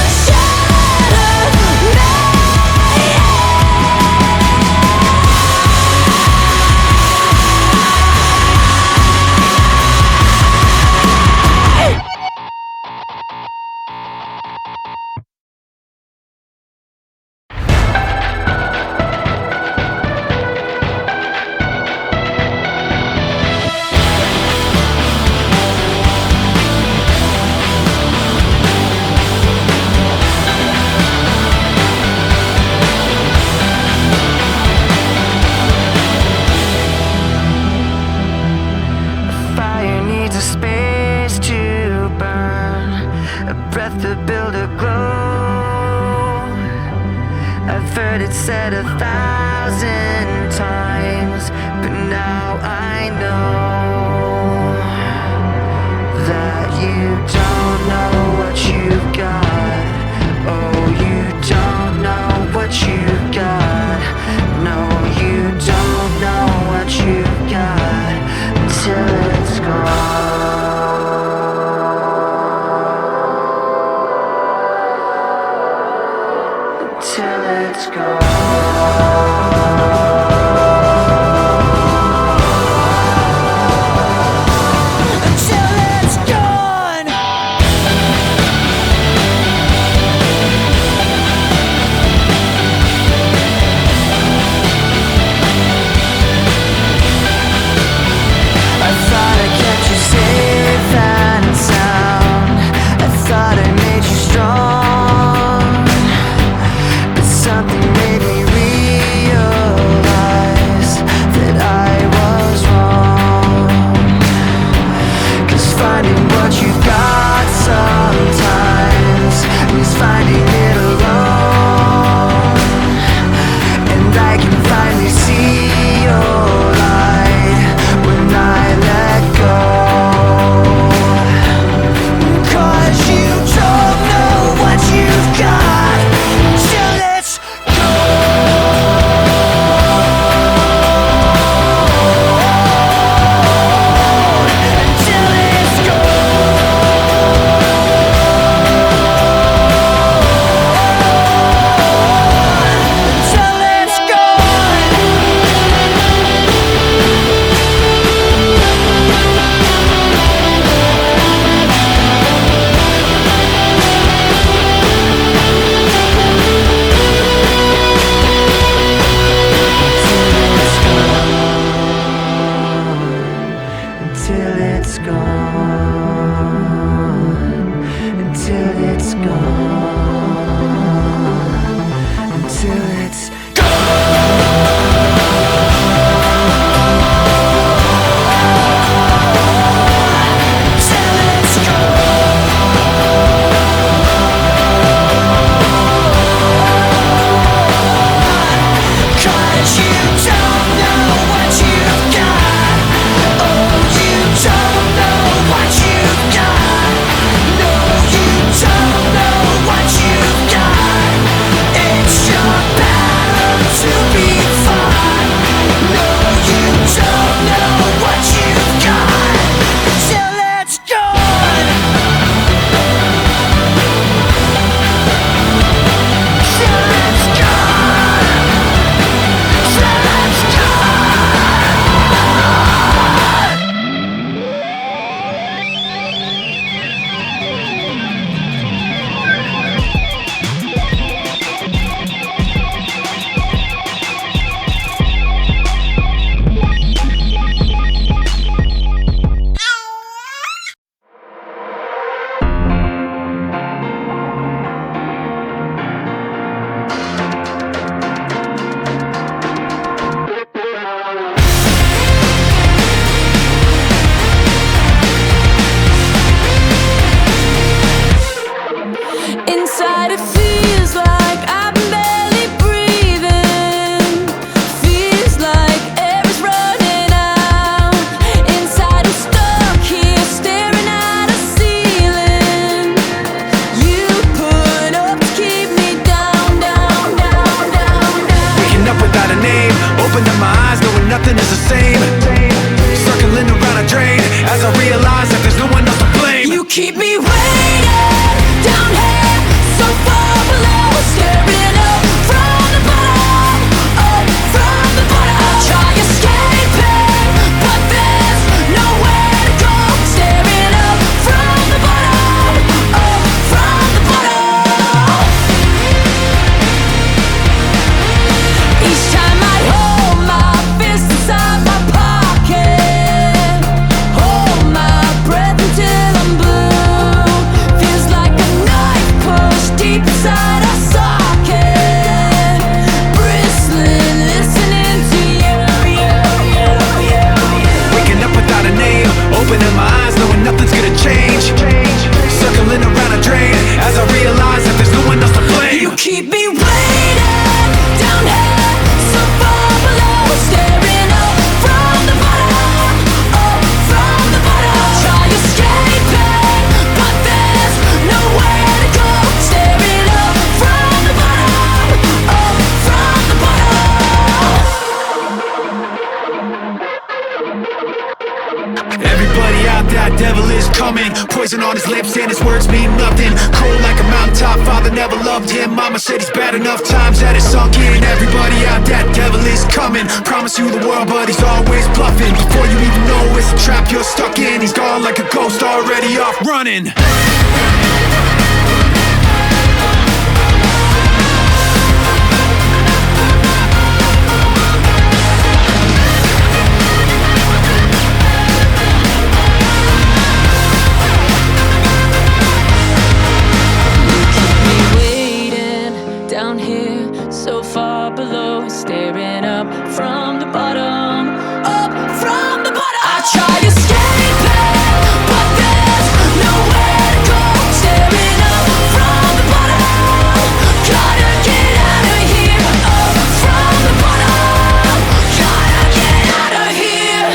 Unshattered, Fire needs a space to burn, a breath to build a glow. I've heard it said 1,000 times, but now I know that you don't know what you've got. Oh, you don't know what you've got. No, you don't know what you've got until it's gone. Till it's gone. that devil is coming. Poison on his lips and his words mean nothing. Cold like a mountaintop, father never loved him. Mama said he's bad enough times that it's sunk in. Everybody out, that devil is coming. Promise you the world, but he's always bluffing. Before you even know it's a trap you're stuck in, he's gone like a ghost already off running. Down here, so far below, staring up from the bottom, up from the bottom. I try to escape it, but there's nowhere to go. Staring up from the bottom, gotta get out of here. Up from the bottom, gotta get out of here.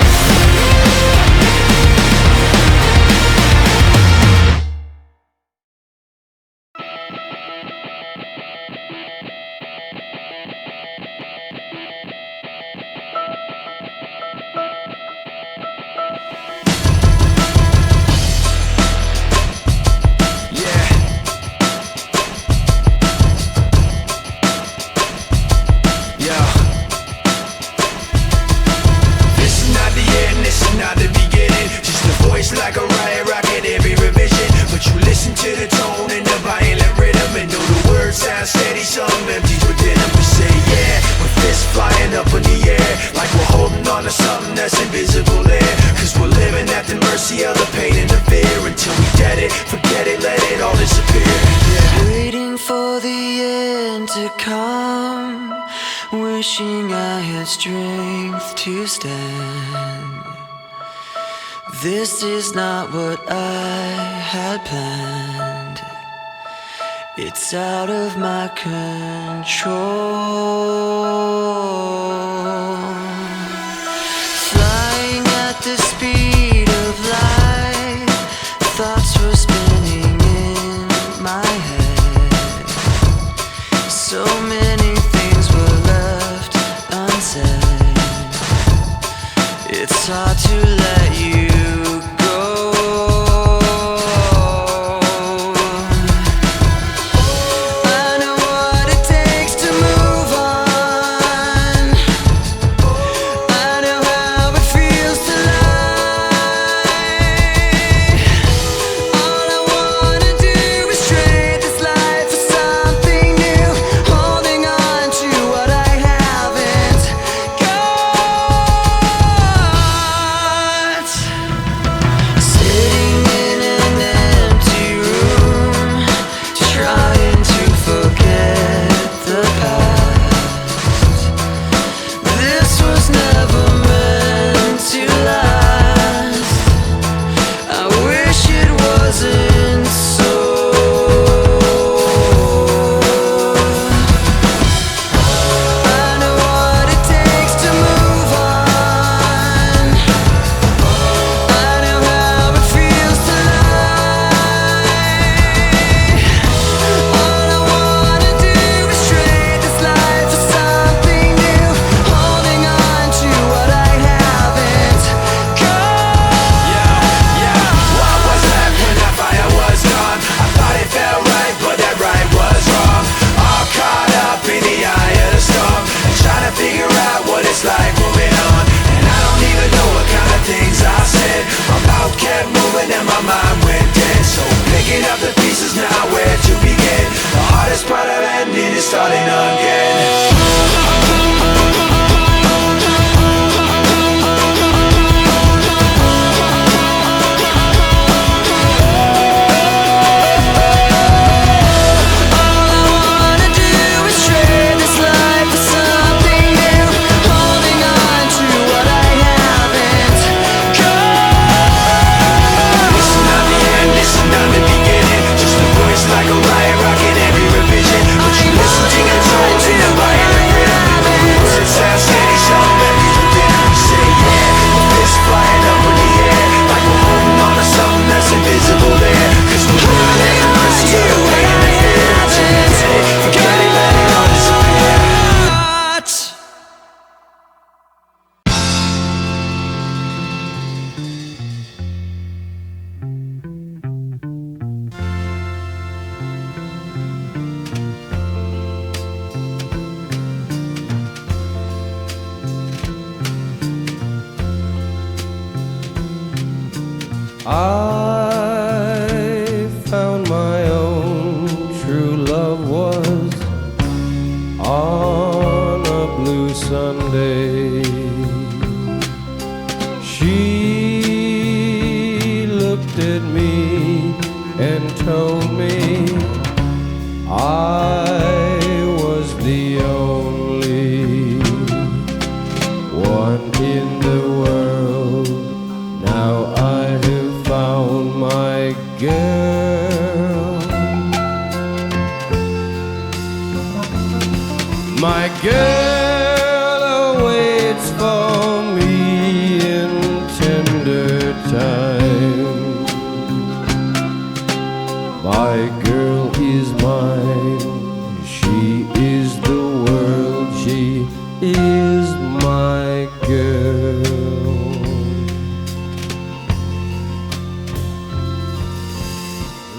Like a riot rocket every revision, but you listen to the tone and the violent rhythm and know the words sound steady, some empties within them. We say yeah, with fists flying up in the air, like we're holding on to something that's invisible there. Cause we're living at the mercy of the pain and the fear. Until we get it, forget it, let it all disappear. Waiting for the end to come, wishing I had strength to stand. This is not what I had planned. It's out of my control. Flying at the speed of light, thoughts were spinning in my head. So many things were left unsaid. It's hard to let you I found my own true love was on a blue Sunday. She looked at me and told me I was the only one in the world. Now I have found my girl. My girl awaits for me in tender time. My girl is mine. She is the world. She is my girl.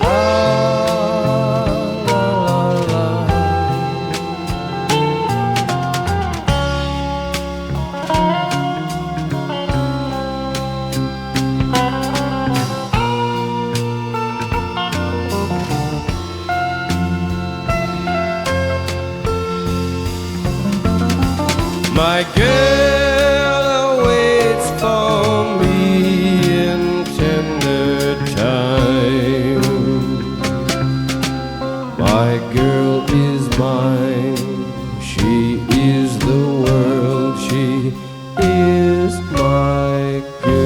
La la la la. My girl awaits for me in tender time. My girl is mine. She is the world. She is my girl.